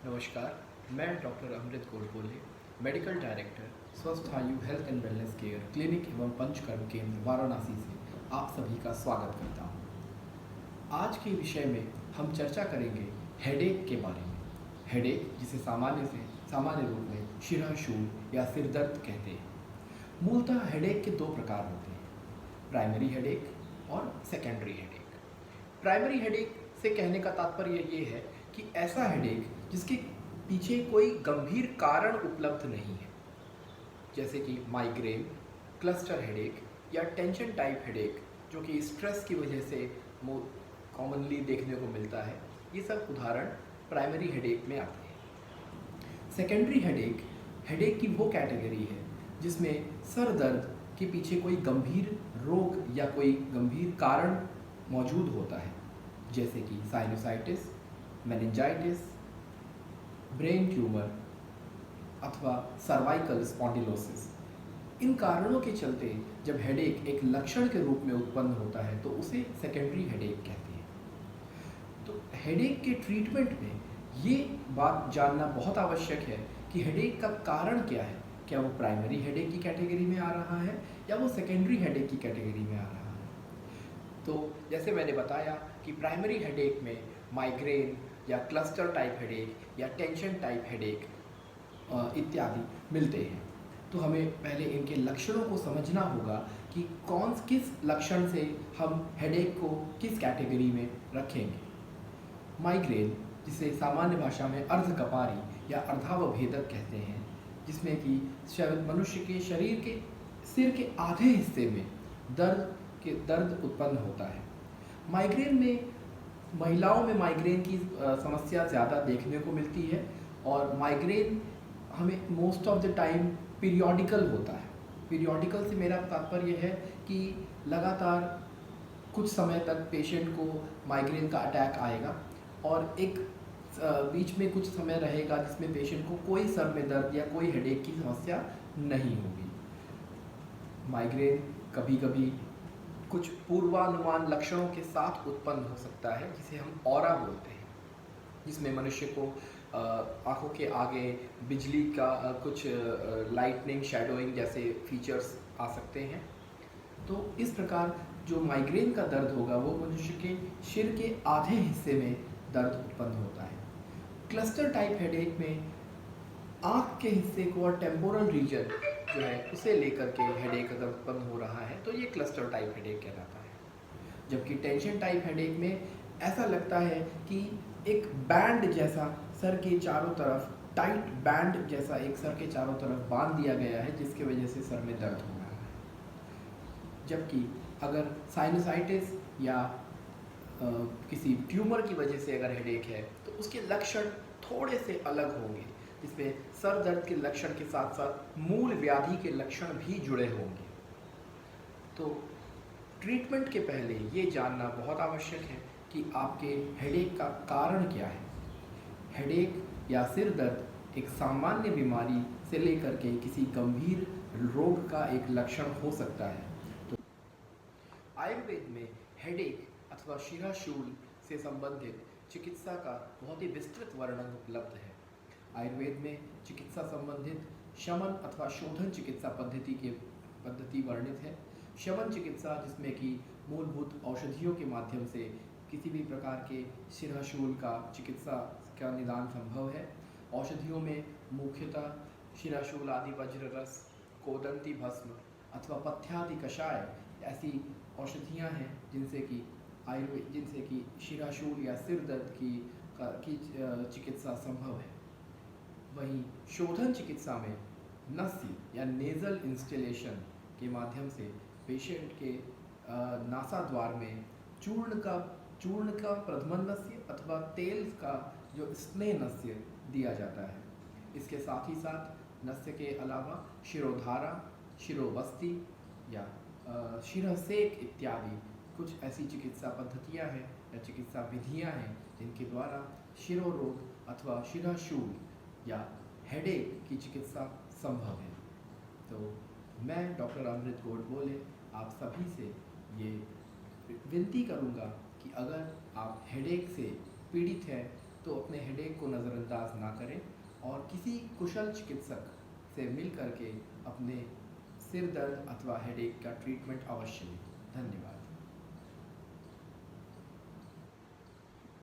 नमस्कार, मैं डॉक्टर अमृत Godbole, medical director स्वस्थ आयु health and wellness care clinic एवं पंचकर्म केंद्र वाराणसी से आप सभी का स्वागत करता हूँ। आज के विषय में हम चर्चा करेंगे हेडेक के बारे में। हेडेक जिसे सामान्य रूप में शिरःशूल या सिर दर्द कहते हैं। मूलतः हेडेक के दो प्रकार होते हैं, प्राइमरी हेडेक और सेकेंडरी हेडेक। प्राइमरी हेडेक से कहने का तात्पर्य ये है कि ऐसा हेडेक जिसके पीछे कोई गंभीर कारण उपलब्ध नहीं है, जैसे कि माइग्रेन, क्लस्टर हेडेक या टेंशन टाइप हेडेक, जो कि स्ट्रेस की वजह से कॉमनली देखने को मिलता है। ये सब उदाहरण प्राइमरी हेडेक में आते हैं। सेकेंडरी हेडेक हेडेक की वो कैटेगरी है जिसमें सर दर्द के पीछे कोई गंभीर रोग या कोई गंभीर कारण मौजूद होता है, जैसे कि साइनोसाइटिस, मेनिंजाइटिस, ब्रेन ट्यूमर अथवा सर्वाइकल स्पॉन्डिलोसिस। इन कारणों के चलते जब हेडेक एक लक्षण के रूप में उत्पन्न होता है तो उसे सेकेंडरी हेडेक कहते हैं। तो हेडेक के ट्रीटमेंट में ये बात जानना बहुत आवश्यक है कि हेडेक का कारण क्या है। क्या वो प्राइमरी हेडेक की कैटेगरी में आ रहा है या वो सेकेंडरी हेडेक की कैटेगरी में आ रहा है। तो जैसे मैंने बताया कि प्राइमरी हेडेक में माइग्रेन या क्लस्टर टाइप हेडेक या टेंशन टाइप हेडेक इत्यादि मिलते हैं। तो हमें पहले इनके लक्षणों को समझना होगा कि किस लक्षण से हम हेडेक को किस कैटेगरी में रखेंगे। माइग्रेन, जिसे सामान्य भाषा में अर्धकपारी या अर्धावभेदक कहते हैं, जिसमें कि मनुष्य के शरीर के सिर के आधे हिस्से में दर्द उत्पन्न होता है। माइग्रेन में महिलाओं में माइग्रेन की समस्या ज़्यादा देखने को मिलती है और माइग्रेन हमें most of the time periodical होता है। पीरियोडिकल से मेरा तात्पर्य है कि लगातार कुछ समय तक पेशेंट को माइग्रेन का अटैक आएगा और एक बीच में कुछ समय रहेगा जिसमें पेशेंट को कोई सर में दर्द या कोई हेडेक की समस्या नहीं होगी। माइग्रेन कभी कभी कुछ पूर्वानुमान लक्षणों के साथ उत्पन्न हो सकता है, जिसे हम ऑरा बोलते हैं, जिसमें मनुष्य को आंखों के आगे बिजली का कुछ लाइटनिंग, शैडोइंग जैसे फीचर्स आ सकते हैं। तो इस प्रकार जो माइग्रेन का दर्द होगा वो मनुष्य के सिर के आधे हिस्से में दर्द उत्पन्न होता है। क्लस्टर टाइप हेडेक में आँख के हिस्से को और टेम्पोरल रीजन जो है उसे लेकर के हेडेक अगर उत्पन्न हो रहा है तो ये क्लस्टर टाइप हेडेक कहलाता है। जबकि टेंशन टाइप हेडेक में ऐसा लगता है कि एक बैंड जैसा सर के चारों तरफ, टाइट बैंड जैसा एक सर के चारों तरफ बांध दिया गया है, जिसके वजह से सर में दर्द हो रहा है। जबकि अगर साइनोसाइटिस या किसी ट्यूमर की वजह से अगर हेडेक है तो उसके लक्षण थोड़े से अलग होंगे, जिसमें सर दर्द के लक्षण के साथ साथ मूल व्याधि के लक्षण भी जुड़े होंगे। तो ट्रीटमेंट के पहले ये जानना बहुत आवश्यक है कि आपके हेडेक का कारण क्या है। हेडेक या सिर दर्द एक सामान्य बीमारी से लेकर के किसी गंभीर रोग का एक लक्षण हो सकता है। तो आयुर्वेद में हेडेक अथवा शिरःशूल से संबंधित चिकित्सा का बहुत ही विस्तृत वर्णन उपलब्ध है। आयुर्वेद में चिकित्सा संबंधित शमन अथवा शोधन चिकित्सा पद्धति वर्णित है। शमन चिकित्सा, जिसमें कि मूलभूत औषधियों के माध्यम से किसी भी प्रकार के शिरःशूल का चिकित्सा का निदान संभव है। औषधियों में मुख्यतः शिरःशूल आदि वज्र रस, कोदंती भस्म अथवा पथ्यादि कषाय ऐसी औषधियाँ हैं जिनसे कि शिरःशूल या सिर दर्द की चिकित्सा संभव है। वहीं शोधन चिकित्सा में नस्य या नेज़ल इंस्टिलेशन के माध्यम से पेशेंट के नासाद्वार में चूर्ण का प्रधमन नस्य अथवा तेल का जो स्नेह नस्य दिया जाता है। इसके साथ ही साथ नस्य के अलावा शिरोधारा, शिरोबस्ती या शिरःसेक इत्यादि कुछ ऐसी चिकित्सा पद्धतियां हैं या चिकित्सा विधियां हैं जिनके द्वारा शिरोरोग अथवा शिरःशूल या हेडेक की चिकित्सा संभव है। तो मैं डॉक्टर अमृत गोडबोले आप सभी से ये विनती करूंगा कि अगर आप हेडेक से पीड़ित हैं तो अपने हेडेक को नज़रअंदाज ना करें और किसी कुशल चिकित्सक से मिल करके अपने सिर दर्द अथवा हेडेक का ट्रीटमेंट अवश्य लें। धन्यवाद।